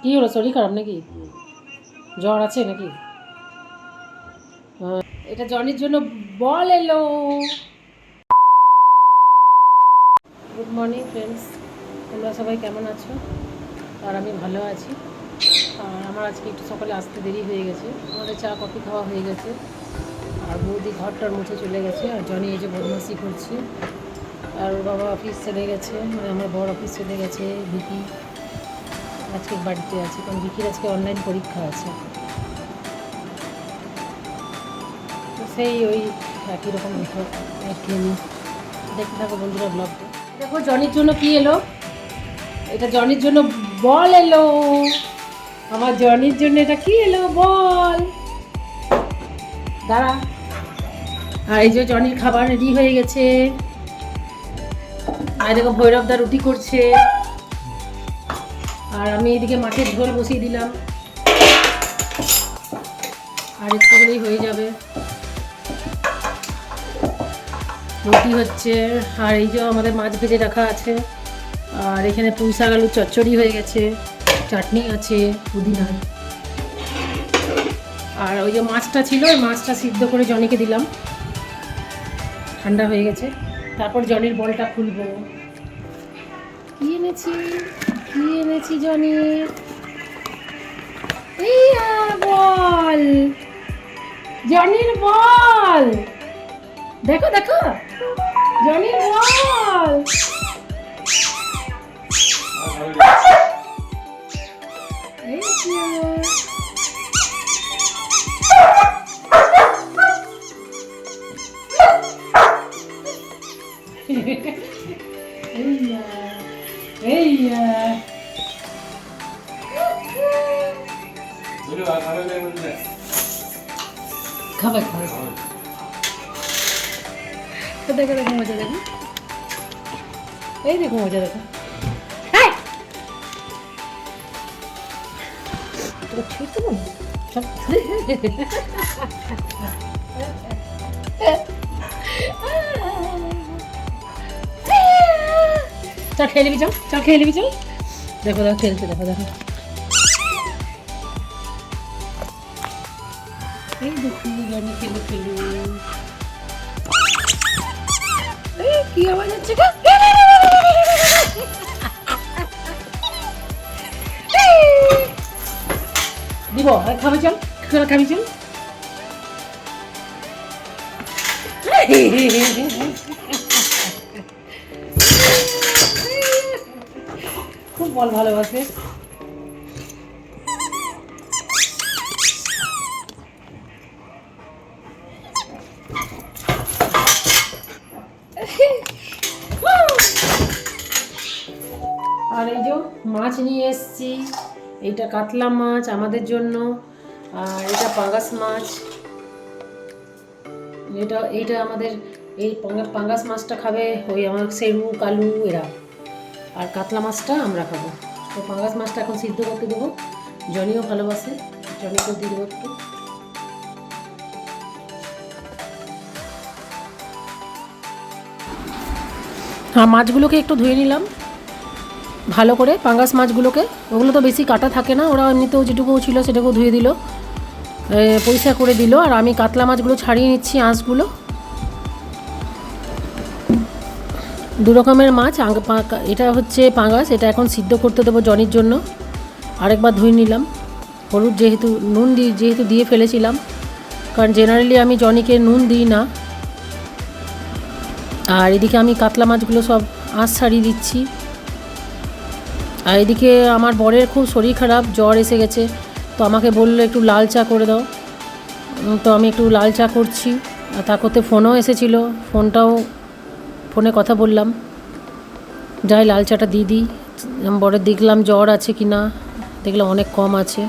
কি হলো, শরীর খারাপ নাকি? জ্বর আছে নাকি? এটা জনির জন্য বল এলো। গুড মর্নিং ফ্রেন্ডস, তোমরা সবাই কেমন আছো? আর আমি ভালো আছি। আর আমার আজকে একটু সকালে আসতে দেরি হয়ে গেছে। আমাদের চা কফি খাওয়া হয়ে গেছে, আর বৌদি ঘরটার মুছে চলে গেছে, আর জনি এই যে বদমাসি করছে। আর ওর বাবা অফিস চলে গেছে, মানে আমার বড় অফিস চলে গেছে। ভিকি আজকে বাড়িতে আছে, কারণ ভিকির আজকে অনলাইন পরীক্ষা আছে। তো সেই ওই একই রকম একঘেয়েমি। দেখতে থাকো বন্ধুরা ব্লগটা। দেখো জনির জন্য কি এলো, এটা জনির জন্য বল এলো। আমার জনির জন্য এটা কি এলো, বল। দাঁড়া। আর এই যে জনির খাবার রেডি হয়ে গেছে। আর দেখো ভৈরবদা রুটি করছে, আর আমি এদিকে মাছের ঝোল বসিয়ে দিলাম, আর একটু হলেই হয়ে যাবে। রুটি হচ্ছে, আর এই যে আমাদের মাছ ভেজে রাখা আছে, আর এখানে পুঁই শাক আলুর চচ্চড়ি হয়ে গেছে, চাটনি আছে পুদিনার। আর ওই যে মাছটা ছিল, ওই মাছটা সিদ্ধ করে জনিকে দিলাম, ঠান্ডা হয়ে গেছে। তারপর জনির বলটা খুলবো। কি এনেছি, কি এনেছি জনির? এইয়া বল, জনির বল। দেখো দেখো, জনির বল। এই যে এইয়া এইয়া খাবার খাবার। দেখো দেখো মজা, দেখো এই দেখো মজা, দেখো চল খেয়ে নিবি, চল চল খেয়ে নিবি, চল। দেখো দেখো খেলতে, দেখো দেখো এই দেখো জনি খেলু খেলু। কি আওয়াজ হচ্ছে গো? দিব খাবি, চল খাবি, চল। খুব বল ভালোবাসে। আর এই যে মাছ নিয়ে এসছি, এইটা কাতলা মাছ আমাদের জন্য, আর এটা পাঙ্গাস মাছ। এইটা আমাদের এই পাঙ্গাস মাছটা খাবে ওই আমার সেরু কালু এরা, আর কাতলা মাছটা আমরা খাবো। তো পাঙ্গাস মাছটা এখন সিদ্ধ করতে দেবো, জনিও ভালোবাসে, জনিকেও দিয়ে দেবো একটু। হ্যাঁ, মাছগুলোকে একটু ধুয়ে নিলাম ভালো করে, পাঙ্গাস মাছগুলোকে। ওগুলো তো বেশি কাটা থাকে না, ওরা এমনিতেও যেটুকু ছিল সেটুকু ধুয়ে দিল, পরিষ্কার করে দিল। আর আমি কাতলা মাছগুলো ছাড়িয়ে নিচ্ছি আঁশগুলো। দু রকমের মাছ, এটা হচ্ছে পাঙ্গাস, এটা এখন সিদ্ধ করতে দেবো জনির জন্য। আরেকবার ধুয়ে নিলাম, হলুদ নুন যেহেতু দিয়ে ফেলেছিলাম, কারণ জেনারেলি আমি জনিকে নুন দিই না। আর এদিকে আমি কাতলা মাছগুলো সব আঁশ ছাড়িয়ে দিচ্ছি। আর এদিকে আমার বরের খুব শরীর খারাপ, জ্বর এসে গেছে, তো আমাকে বললো একটু লাল চা করে দাও। তো আমি একটু লাল চা করছি। আর তার করতে ফোনও এসেছিলো, ফোনে কথা বললাম, যাই লাল চাটা দিয়ে দিই। বরের দেখলাম জ্বর আছে কি না, দেখলাম অনেক কম আছে।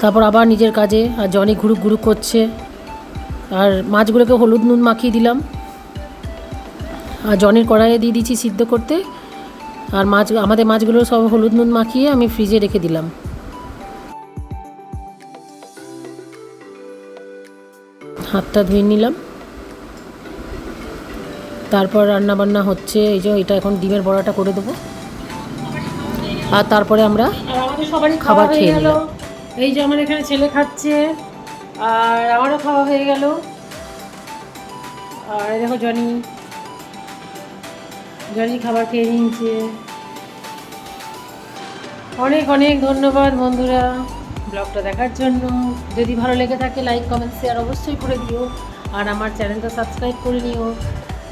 তারপর আবার নিজের কাজে, আর জনি ঘুরুক ঘুরুক করছে। আর মাছগুলোকে হলুদ নুন মাখিয়ে দিলাম, আর জনির কড়াইয়ে দিয়ে দিচ্ছি সিদ্ধ করতে। আর আমাদের মাছগুলো সব হলুদ নুন মাখিয়ে আমি ফ্রিজে রেখে দিলাম। হাতটা ধুয়ে নিলাম। তারপর রান্না বান্না হচ্ছে, এই যে এটা এখন ডিমের বড়াটা করে দেবো। আর তারপরে আমরা আমাদের সবারই খাওয়া খাবার হয়ে খেয়ে গেল। নিলাম। এই যে আমার এখানে ছেলে খাচ্ছে, আর আমারও খাওয়া হয়ে গেল। আর এই দেখো জনি, জনি খাবার খেয়ে নিয়েছে। অনেক অনেক ধন্যবাদ বন্ধুরা ব্লগটা দেখার জন্য। যদি ভালো লেগে থাকে লাইক কমেন্ট শেয়ার অবশ্যই করে দিও, আর আমার চ্যানেলটা সাবস্ক্রাইব করে নিও।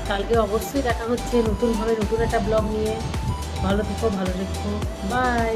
কালকে অবশ্যই দেখা হচ্ছে নতুনভাবে নতুন একটা ব্লগ নিয়ে। ভালো থেকো, ভালো রেখো, বাই।